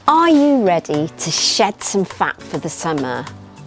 Are you ready to shed some fat for the summer?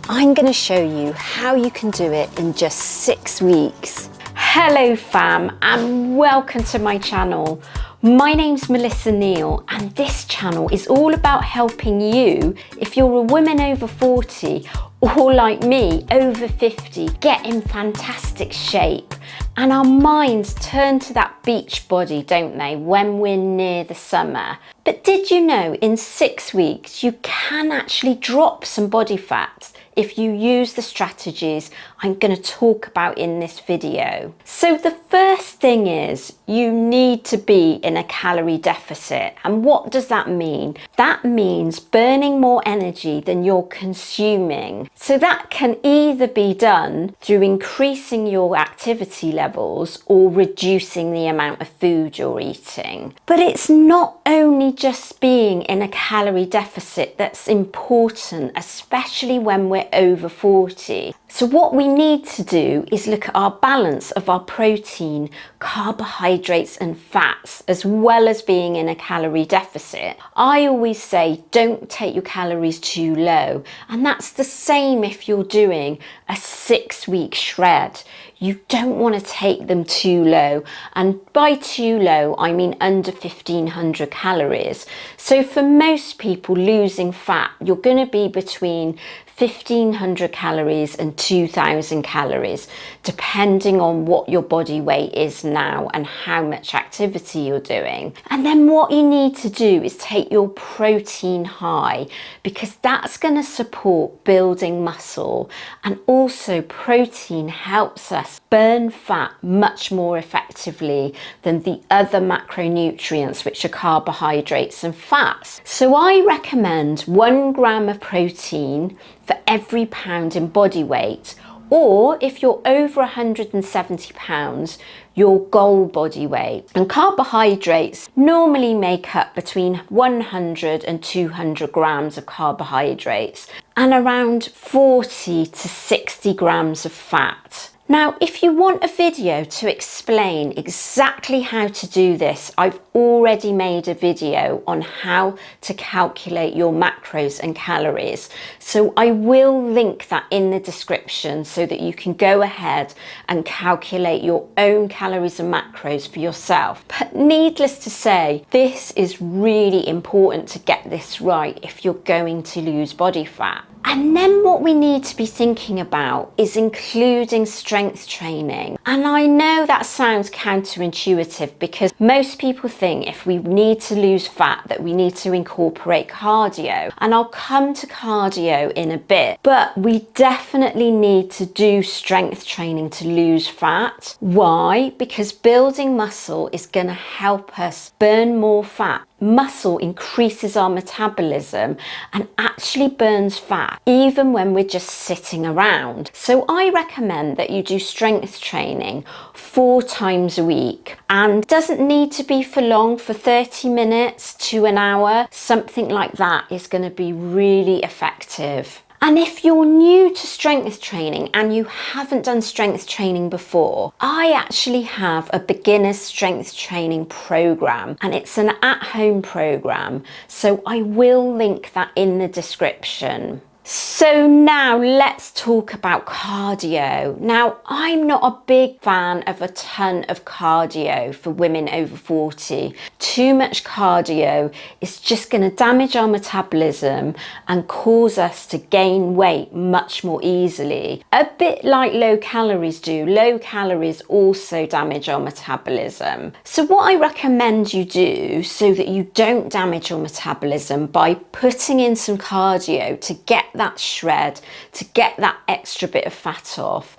I'm going to show you how you can do it in just 6 weeks. Hello fam, and welcome to my channel. My name's Melissa Neal, and this channel is all about helping you, if you're a woman over 40 or like me, over 50, get in fantastic shape. And our minds turn to that beach body, don't they, when we're near the summer. But did you know in 6 weeks you can actually drop some body fat if you use the strategies I'm going to talk about in this video? So the first thing is you need to be in a calorie deficit. And what does that mean? That means burning more energy than you're consuming. So that can either be done through increasing your activity levels or reducing the amount of food you're eating. But it's not only just being in a calorie deficit that's important, especially when we're over 40. So what we need to do is look at our balance of our protein, carbohydrates and fats, as well as being in a calorie deficit. I always say don't take your calories too low, and that's the same if you're doing a 6-week shred. You don't want to take them too low, and by too low I mean under 1500 calories. So for most people losing fat, you're going to be between 1500 calories and 2000 calories, depending on what your body weight is now and how much activity you're doing. And then what you need to do is take your protein high, because that's going to support building muscle, and also protein helps us burn fat much more effectively than the other macronutrients, which are carbohydrates and fats. So I recommend 1 gram of protein for every pound in body weight, or if you're over 170 pounds, your goal body weight. And carbohydrates normally make up between 100 and 200 grams of carbohydrates and around 40 to 60 grams of fat. Now, if you want a video to explain exactly how to do this, I've already made a video on how to calculate your macros and calories. So I will link that in the description so that you can go ahead and calculate your own calories and macros for yourself. But needless to say, this is really important to get this right if you're going to lose body fat. And then what we need to be thinking about is including strength training. And I know that sounds counterintuitive, because most people think if we need to lose fat that we need to incorporate cardio. And I'll come to cardio in a bit, but we definitely need to do strength training to lose fat. Why? Because building muscle is going to help us burn more fat. Muscle increases our metabolism and actually burns fat even when we're just sitting around. So I recommend that you do strength training 4 times a week, and doesn't need to be for long, for 30 minutes to an hour. Something like that is going to be really effective. And if you're new to strength training and you haven't done strength training before, I actually have a beginner's strength training program, and it's an at-home program. So I will link that in the description. So now let's talk about cardio. Now, I'm not a big fan of a ton of cardio for women over 40. Too much cardio is just going to damage our metabolism and cause us to gain weight much more easily. A bit like low calories do. Low calories also damage our metabolism. So what I recommend you do so that you don't damage your metabolism by putting in some cardio to get that shred, to get that extra bit of fat off,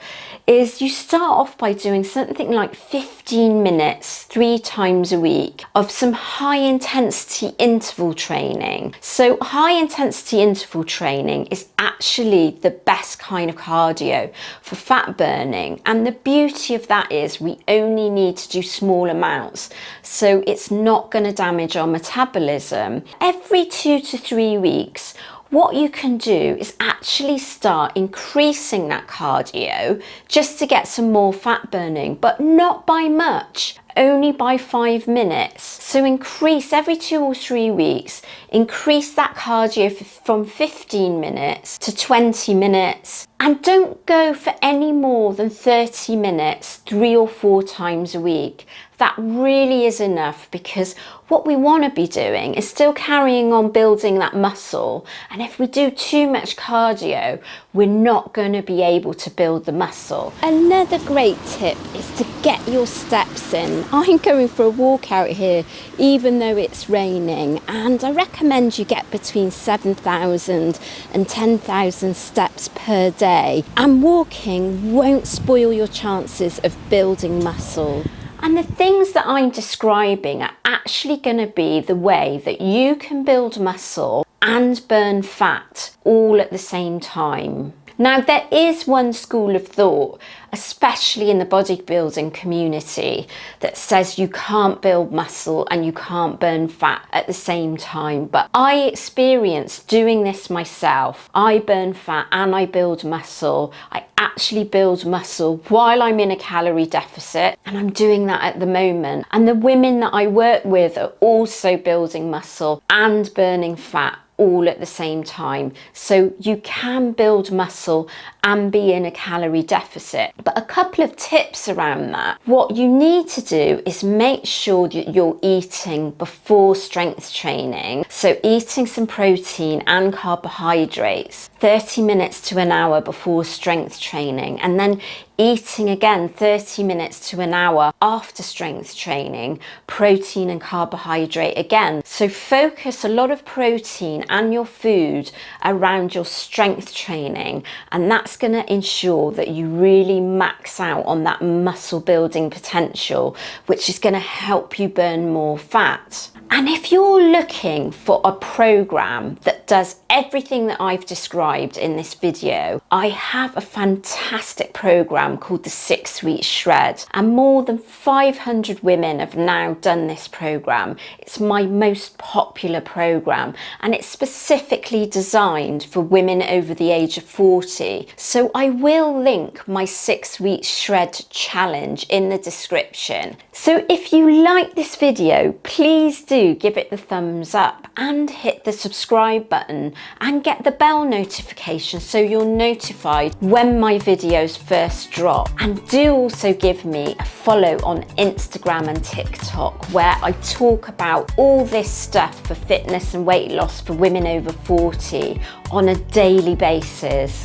is you start off by doing something like 15 minutes 3 times a week of some high intensity interval training. So high intensity interval training is actually the best kind of cardio for fat burning, and the beauty of that is we only need to do small amounts, so it's not going to damage our metabolism. Every 2 to 3 weeks, what you can do is actually start increasing that cardio just to get some more fat burning, but not by much. only by 5 minutes. So increase every 2 or 3 weeks, increase that cardio from 15 minutes to 20 minutes. And don't go for any more than 30 minutes 3 or 4 times a week. That really is enough, because what we want to be doing is still carrying on building that muscle. And if we do too much cardio, we're not going to be able to build the muscle. Another great tip is to get your steps in. I'm going for a walk out here, even though it's raining, and I recommend you get between 7,000 and 10,000 steps per day. And walking won't spoil your chances of building muscle. And the things that I'm describing are actually going to be the way that you can build muscle and burn fat all at the same time. Now, there is one school of thought, especially in the bodybuilding community, that says you can't build muscle and you can't burn fat at the same time. But I experienced doing this myself. I burn fat and I build muscle. I actually build muscle while I'm in a calorie deficit, and I'm doing that at the moment. And the women that I work with are also building muscle and burning fat all at the same time. So you can build muscle and be in a calorie deficit. But a couple of tips around that. What you need to do is make sure that you're eating before strength training. So eating some protein and carbohydrates 30 minutes to an hour before strength training, and then eating again 30 minutes to an hour after strength training, protein and carbohydrate again. So focus a lot of protein and your food around your strength training, and that's going to ensure that you really max out on that muscle building potential, which is going to help you burn more fat. And if you're looking for a program that does everything that I've described in this video, I have a fantastic program called the 6-Week Shred, and more than 500 women have now done this program. It's my most popular program, and it's specifically designed for women over the age of 40. So I will link my 6-Week Shred challenge in the description. So if you like this video, please do give it the thumbs up and hit the subscribe button and get the bell notification so you're notified when my videos first drop. And do also give me a follow on Instagram and TikTok, where I talk about all this stuff for fitness and weight loss for women over 40 on a daily basis.